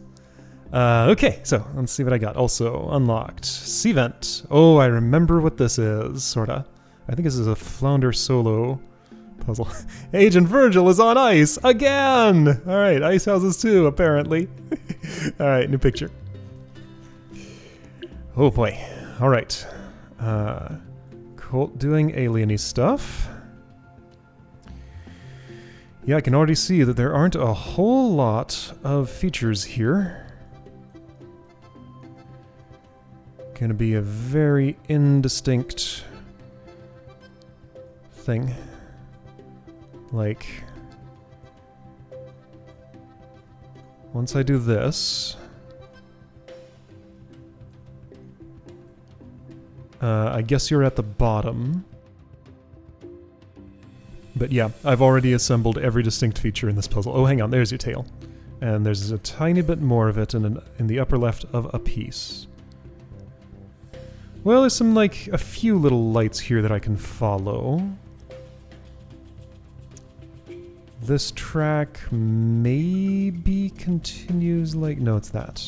S1: Okay, so let's see what I got. Also, unlocked. Sea Vent. Oh, I remember what this is, sorta. I think this is a Flounder solo puzzle. Agent Virgil is on ice again! Alright, ice houses too, apparently. Alright, new picture. Oh boy. Alright. Colt doing alien-y stuff. Yeah, I can already see that there aren't a whole lot of features here. Gonna be a very indistinct thing. Like, once I do this, I guess you're at the bottom. But yeah, I've already assembled every distinct feature in this puzzle. Oh, hang on, there's your tail. And there's a tiny bit more of it in the upper left of a piece. Well, there's some, like, a few little lights here that I can follow. This track maybe continues like... No, it's that.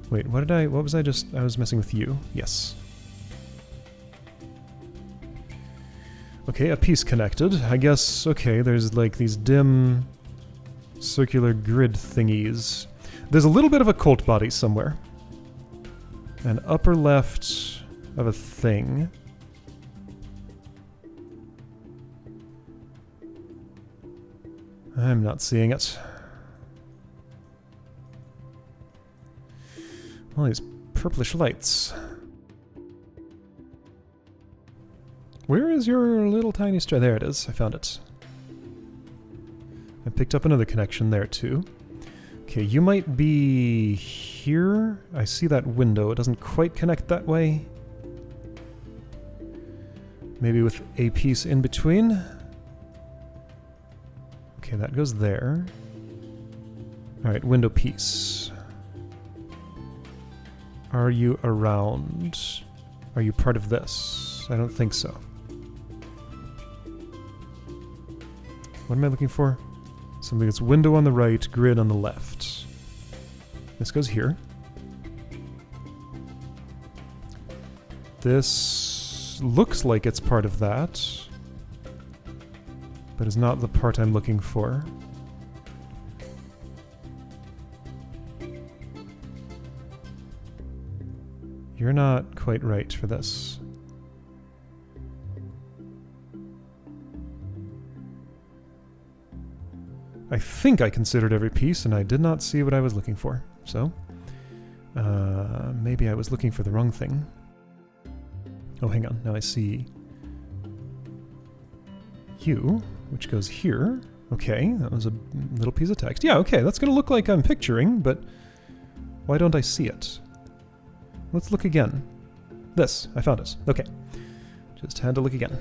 S1: Wait, what was I just... I was messing with you. Yes. Okay, a piece connected. I guess, okay, there's like these dim circular grid thingies. There's a little bit of a Colt body somewhere. An upper left of a thing. I'm not seeing it. All these purplish lights. Where is your little tiny star? There it is. I found it. I picked up another connection there too. Okay, you might be here. I see that window. It doesn't quite connect that way. Maybe with a piece in between. Okay, that goes there. Alright, window piece. Are you around? Are you part of this? I don't think so. What am I looking for? Something that's window on the right, grid on the left. This goes here. This looks like it's part of that, but is not the part I'm looking for. You're not quite right for this. I think I considered every piece and I did not see what I was looking for, so maybe I was looking for the wrong thing. Oh, hang on, now I see you, which goes here. Okay, that was a little piece of text. Yeah, okay, that's going to look like I'm picturing, but why don't I see it? Let's look again. This, I found it. Okay, just had to look again.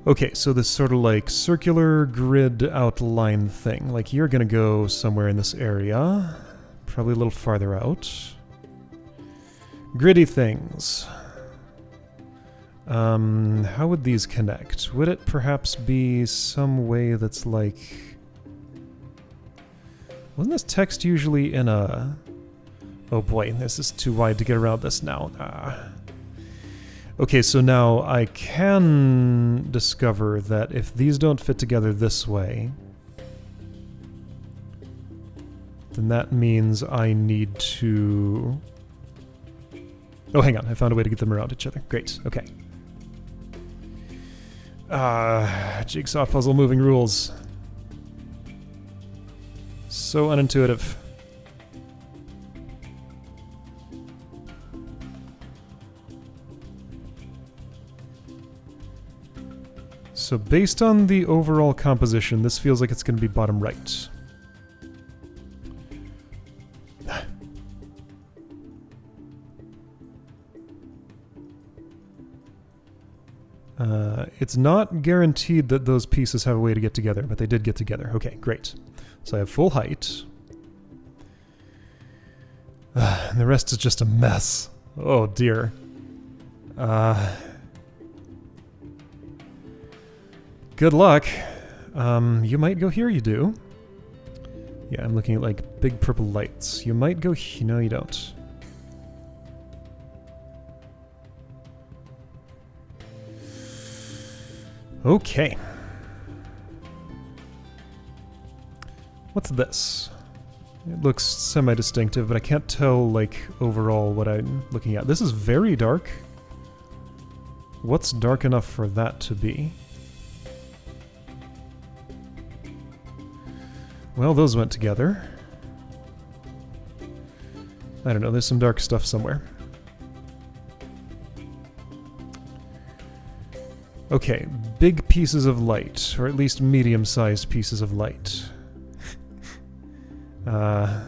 S1: Okay, so this sort of like circular grid outline thing. Like you're going to go somewhere in this area, probably a little farther out. Gritty things. How would these connect? Would it perhaps be some way that's like... Wasn't this text usually in a... Oh boy, this is too wide to get around this now. Okay, so now I can discover that if these don't fit together this way, then that means I need to... Oh, hang on, I found a way to get them around each other. Great, okay. Jigsaw puzzle moving rules. So unintuitive. So based on the overall composition, this feels like it's going to be bottom right. It's not guaranteed that those pieces have a way to get together, but they did get together. Okay, great. So I have full height. And the rest is just a mess. Oh dear. Good luck. You might go here, you do. Yeah, I'm looking at like big purple lights. You might go here. No, you don't. Okay. What's this? It looks semi-distinctive, but I can't tell, like, overall what I'm looking at. This is very dark. What's dark enough for that to be? Well, those went together. I don't know, there's some dark stuff somewhere. Okay, big pieces of light, or at least medium-sized pieces of light. I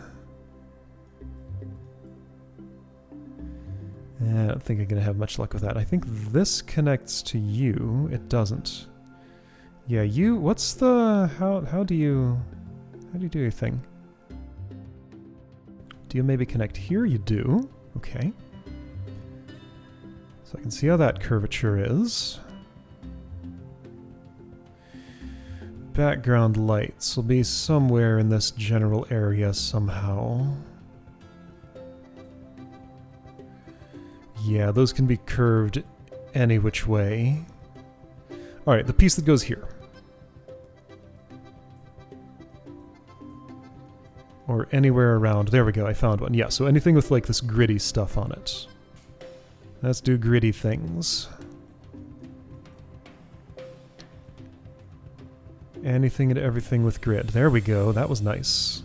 S1: don't think I'm going to have much luck with that. I think this connects to you. It doesn't. Yeah, you... What's the... How do you do your thing? Do you maybe connect here? You do. Okay. So I can see how that curvature is. Background lights will be somewhere in this general area somehow. Yeah, those can be curved any which way. Alright, the piece that goes here. Or anywhere around. There we go, I found one. Yeah, so anything with like this gritty stuff on it. Let's do gritty things. Anything and everything with grid. There we go, that was nice.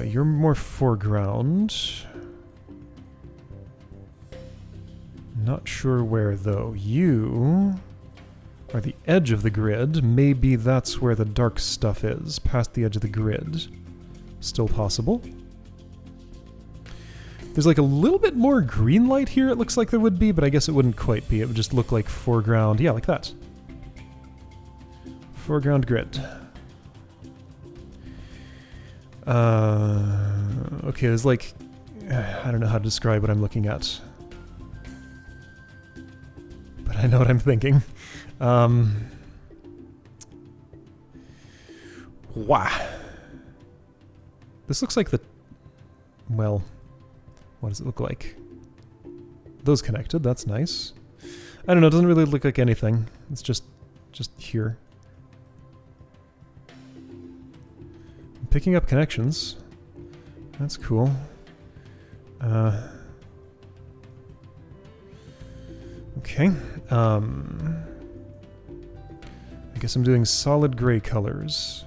S1: You're more foreground. Not sure where though. You are the edge of the grid. Maybe that's where the dark stuff is, past the edge of the grid. Still possible. There's like a little bit more green light here, it looks like there would be, but I guess it wouldn't quite be. It would just look like foreground. Yeah, like that. Foreground grid. Okay, there's like... I don't know how to describe what I'm looking at. But I know what I'm thinking. Wow. This looks like the... Well... What does it look like? Those connected, that's nice. I don't know, it doesn't really look like anything. It's just here. I'm picking up connections. That's cool. Okay. I guess I'm doing solid gray colors.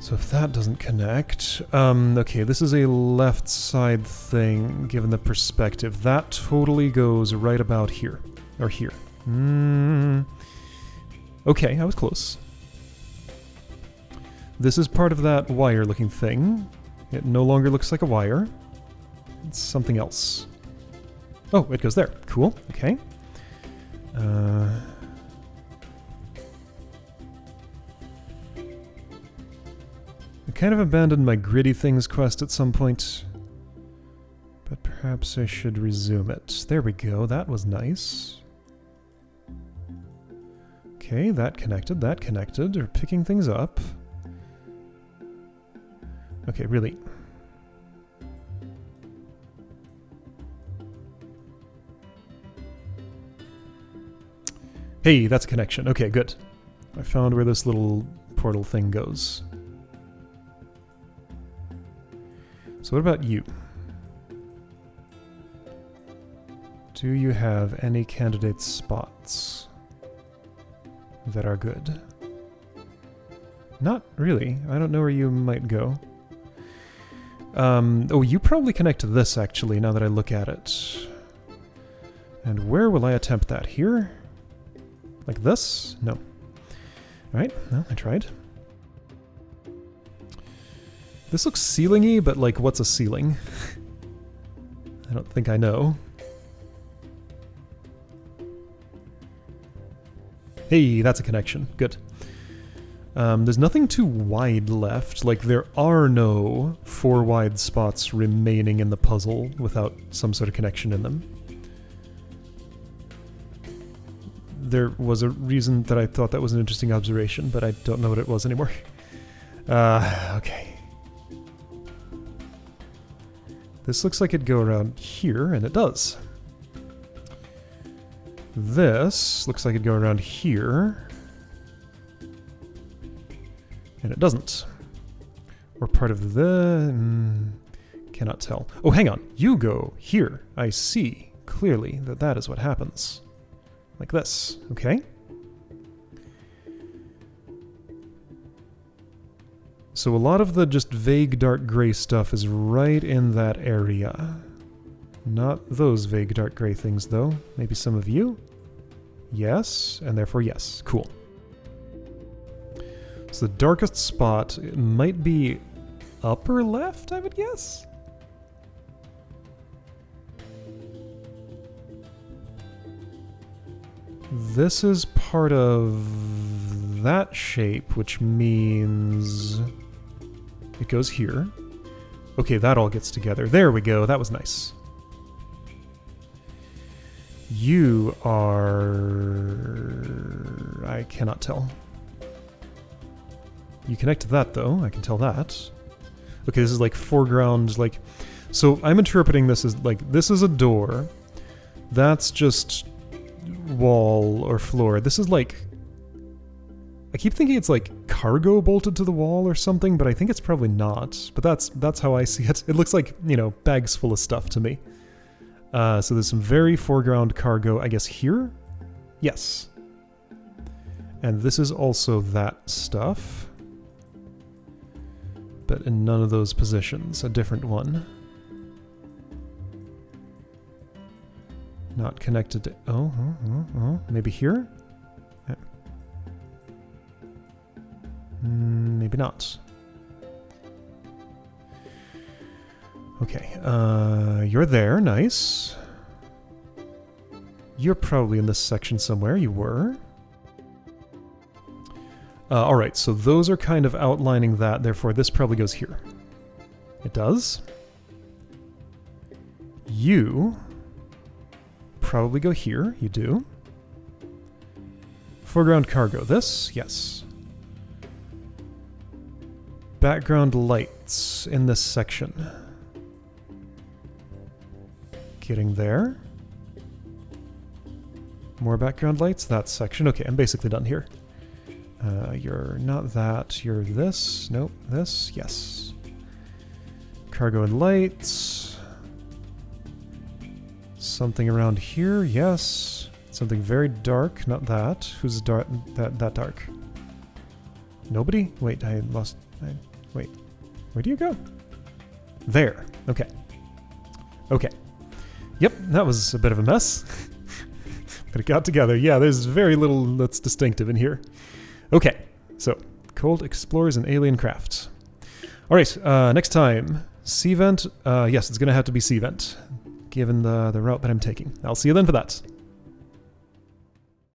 S1: So if that doesn't connect... okay, this is a left side thing, given the perspective. That totally goes right about here. Or here. Okay, I was close. This is part of that wire-looking thing. It no longer looks like a wire. It's something else. Oh, it goes there. Cool. Okay. I kind of abandoned my gritty things quest at some point. But perhaps I should resume it. There we go. That was nice. Okay, that connected. We're picking things up. Okay, really. Hey, that's a connection. Okay, good. I found where this little portal thing goes. So what about you? Do you have any candidate spots that are good? Not really. I don't know where you might go. Oh, you probably connect to this, actually, now that I look at it. And where will I attempt that? Here? Like this? No. Alright, well, I tried. This looks ceiling-y, but like, what's a ceiling? I don't think I know. Hey, that's a connection. Good. There's nothing too wide left. Like, there are no 4 wide spots remaining in the puzzle without some sort of connection in them. There was a reason that I thought that was an interesting observation, but I don't know what it was anymore. Okay. This looks like it'd go around here, and it does. This looks like it'd go around here. And it doesn't. Or part of the... cannot tell. Oh, hang on. You go here. I see clearly that that is what happens. Like this. Okay. So a lot of the just vague dark gray stuff is right in that area. Not those vague dark gray things, though. Maybe some of you? Yes, and therefore yes. Cool. So the darkest spot might be upper left, I would guess? This is part of that shape, which means it goes here. Okay, that all gets together. There we go. That was nice. You are... I cannot tell. You connect to that, though. I can tell that. Okay, this is like foreground, like... So I'm interpreting this as, like, this is a door. That's just wall or floor. This is like... I keep thinking it's like cargo bolted to the wall or something, but I think it's probably not. But that's how I see it. It looks like, you know, bags full of stuff to me. So there's some very foreground cargo, I guess here? Yes. And this is also that stuff. But in none of those positions. A different one. Not connected to... Oh, maybe here? Maybe not. Okay, you're there, nice. You're probably in this section somewhere, you were. Alright, so those are kind of outlining that, therefore this probably goes here. It does. You probably go here, you do. Foreground cargo, this, yes. Background lights in this section. Getting there. More background lights, that section. Okay, I'm basically done here. You're not that, you're this. Nope, this, yes. Cargo and lights. Something around here, yes. Something very dark, not that. Who's dark? That dark? Nobody? Wait, I lost... Wait. Where do you go? There. Okay. Okay. Yep, that was a bit of a mess. But it got together. Yeah, there's very little that's distinctive in here. Okay, so cold explorers and alien craft. All right, next time, sea vent. Yes, it's going to have to be sea vent, given the route that I'm taking. I'll see you then for that.